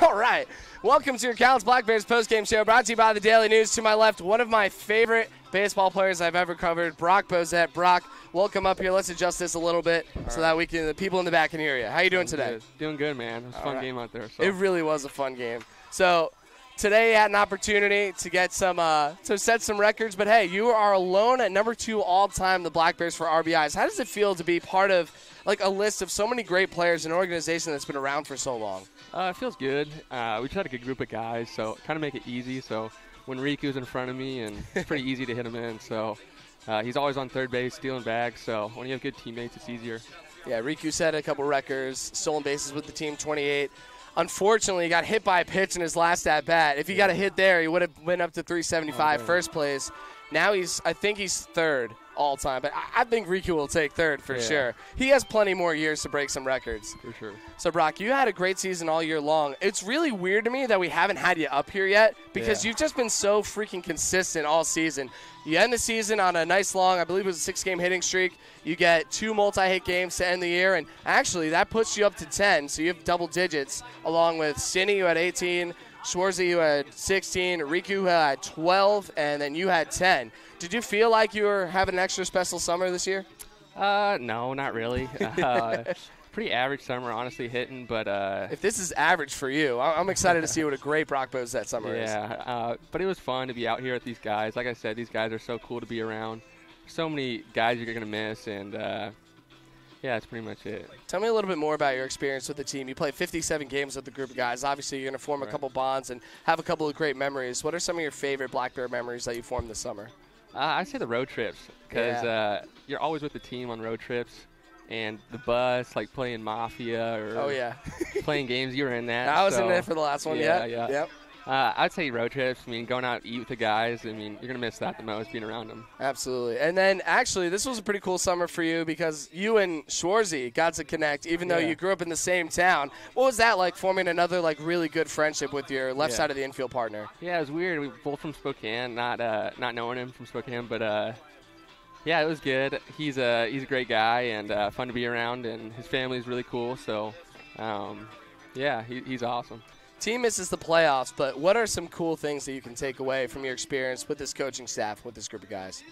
All right. Welcome to your Cal's Black Bears postgame show, brought to you by the Daily News. To my left, one of my favorite baseball players I've ever covered, Brock Bozett. Brock, welcome up here. Let's adjust this a little bit so that the people in the back can hear you. How you doing today? Doing good, man. It was a fun game out there. So. It really was a fun game. So today you had an opportunity to get to set some records, but hey, you are alone at number 2 all-time, the Black Bears, for RBIs. How does it feel to be part of a list of so many great players, an organization that's been around for so long? It feels good. We just had a good group of guys, so kind of make it easy. So when Riku's in front of me, and it's pretty easy to hit him in. So he's always on third base, stealing bags. So when you have good teammates, it's easier. Yeah, Riku set a couple records, stolen bases with the team, 28. Unfortunately, he got hit by a pitch in his last at-bat. If he got a hit there, he would have went up to 375 first place. Now I think he's third all-time, but I think Riku will take third for sure. He has plenty more years to break some records. For sure. So, Brock, you had a great season all year long. It's really weird to me that we haven't had you up here yet because you've just been so freaking consistent all season. You end the season on a nice long, I believe it was a 6-game hitting streak. You get 2 multi-hit games to end the year, and actually that puts you up to 10, so you have double digits along with Cindy, who had 18, Schwarzy, who had 16, Riku, who had 12, and then you had 10. Did you feel like you were having an extra special summer this year? No, not really. Pretty average summer, honestly, hitting. But if this is average for you, I'm excited to see what a great Brock Bozett summer is. Yeah, but it was fun to be out here with these guys. Like I said, these guys are so cool to be around. So many guys you're going to miss, and yeah, that's pretty much it. Tell me a little bit more about your experience with the team. You played 57 games with the group of guys. Obviously, you're going to form a couple bonds and have a couple of great memories. What are some of your favorite Black Bear memories that you formed this summer? I'd say the road trips, because you're always with the team on road trips, and the bus, like playing Mafia or playing games. You were in that. I was in there for the last one. Yeah. Yep. I'd say road trips. I mean, going out to eat with the guys. I mean, you're going to miss that the most, being around them. Absolutely. And then, actually, this was a pretty cool summer for you because you and Schwarzy got to connect, even though you grew up in the same town. What was that like, forming another really good friendship with your left side of the infield partner? Yeah, it was weird. We were both from Spokane, not knowing him from Spokane, but yeah, it was good. He's a great guy and fun to be around, and his family is really cool. So, yeah, he's awesome. Team misses the playoffs, but what are some cool things that you can take away from your experience with this coaching staff, with this group of guys?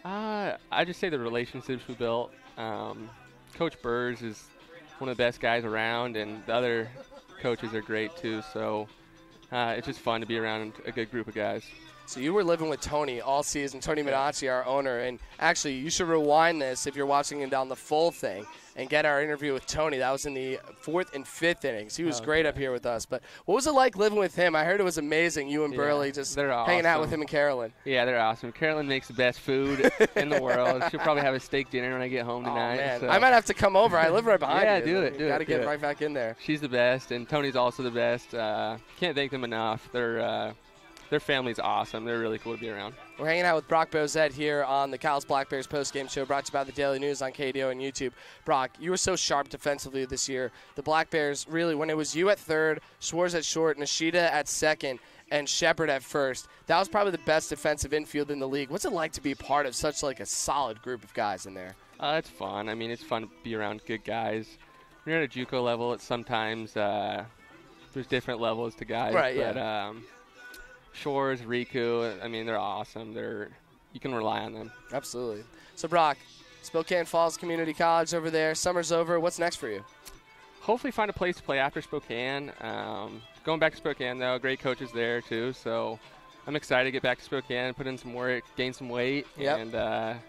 I just say the relationships we built. Coach Burrs is one of the best guys around, and the other coaches are great too. So it's just fun to be around a good group of guys. So you were living with Tony all season, Tony Minacci, our owner, and actually you should rewind this if you're watching him down the full thing and get our interview with Tony. That was in the 4th and 5th innings. He was great up here with us. But what was it like living with him? I heard it was amazing, you and Burley just hanging out with him and Carolyn. Yeah, they're awesome. Carolyn makes the best food in the world. She'll probably have a steak dinner when I get home tonight. Oh, man. So. I might have to come over. I live right behind you. Yeah, do it. Got to get right back in there. She's the best, and Tony's also the best. Can't thank them enough. Their family's awesome. They're really cool to be around. We're hanging out with Brock Bozett here on the Cal's Black Bears postgame show, brought to you by the Daily News on KDO and YouTube. Brock, you were so sharp defensively this year. The Black Bears, really, when it was you at third, Schwartz at short, Nishida at second, and Shepard at first, that was probably the best defensive infield in the league. What's it like to be part of such a solid group of guys in there? It's fun. I mean, it's fun to be around good guys. When you're at a JUCO level, it's sometimes there's different levels to guys. Right, but, Shores, Riku, I mean, they're awesome. You can rely on them. Absolutely. So, Brock, Spokane Falls Community College over there. Summer's over. What's next for you? Hopefully find a place to play after Spokane. Going back to Spokane, though, great coaches there, too. So I'm excited to get back to Spokane, put in some work, gain some weight. Yep. And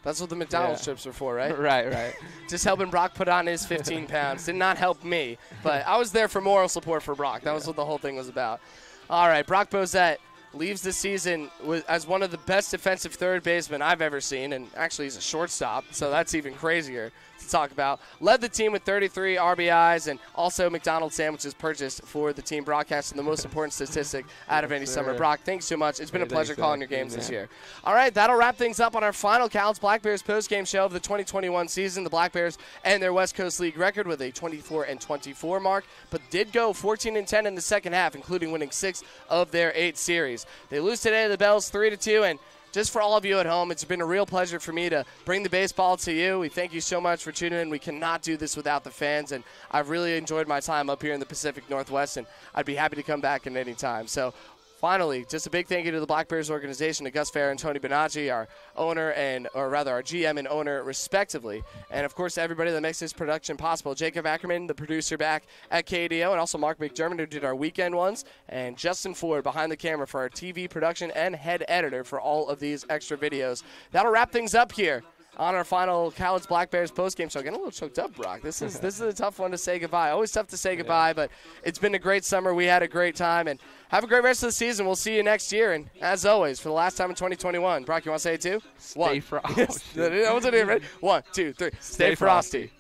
that's what the McDonald's trips are for, right? Right. Just helping Brock put on his 15 pounds. Did not help me, but I was there for moral support for Brock. That was what the whole thing was about. All right, Brock Bozett leaves the season as one of the best defensive third basemen I've ever seen, and actually he's a shortstop, so that's even crazier to talk about. Led the team with 33 RBIs and also McDonald's sandwiches purchased for the team, broadcasting the most important statistic out of any summer. Brock, thanks so much. It's been a pleasure calling your games this year. All right, that'll wrap things up on our final Cal's Black Bears postgame show of the 2021 season. The Black Bears and their West Coast League record with a 24-24 mark, but did go 14-10 in the second half, including winning 6 of their 8 series. They lose today to the Bells 3-2, and just for all of you at home, it's been a real pleasure for me to bring the baseball to you. We thank you so much for tuning in. We cannot do this without the fans, and I've really enjoyed my time up here in the Pacific Northwest, and I'd be happy to come back at any time. So finally, just a big thank you to the Black Bears organization, to Gus Fair and Tony Bonacci, our owner our GM and owner, respectively. And, of course, everybody that makes this production possible. Jacob Ackerman, the producer back at KDO, and also Mark McDermott, who did our weekend ones, and Justin Ford behind the camera for our TV production and head editor for all of these extra videos. That'll wrap things up here on our final Cowlitz Black Bears postgame show. Getting a little choked up, Brock. This is a tough one to say goodbye. Always tough to say goodbye, but it's been a great summer. We had a great time, and have a great rest of the season. We'll see you next year. And as always, for the last time in 2021, Brock, you want to say it too? Stay frosty. Yes. Ready? 1, 2, 3. Stay frosty.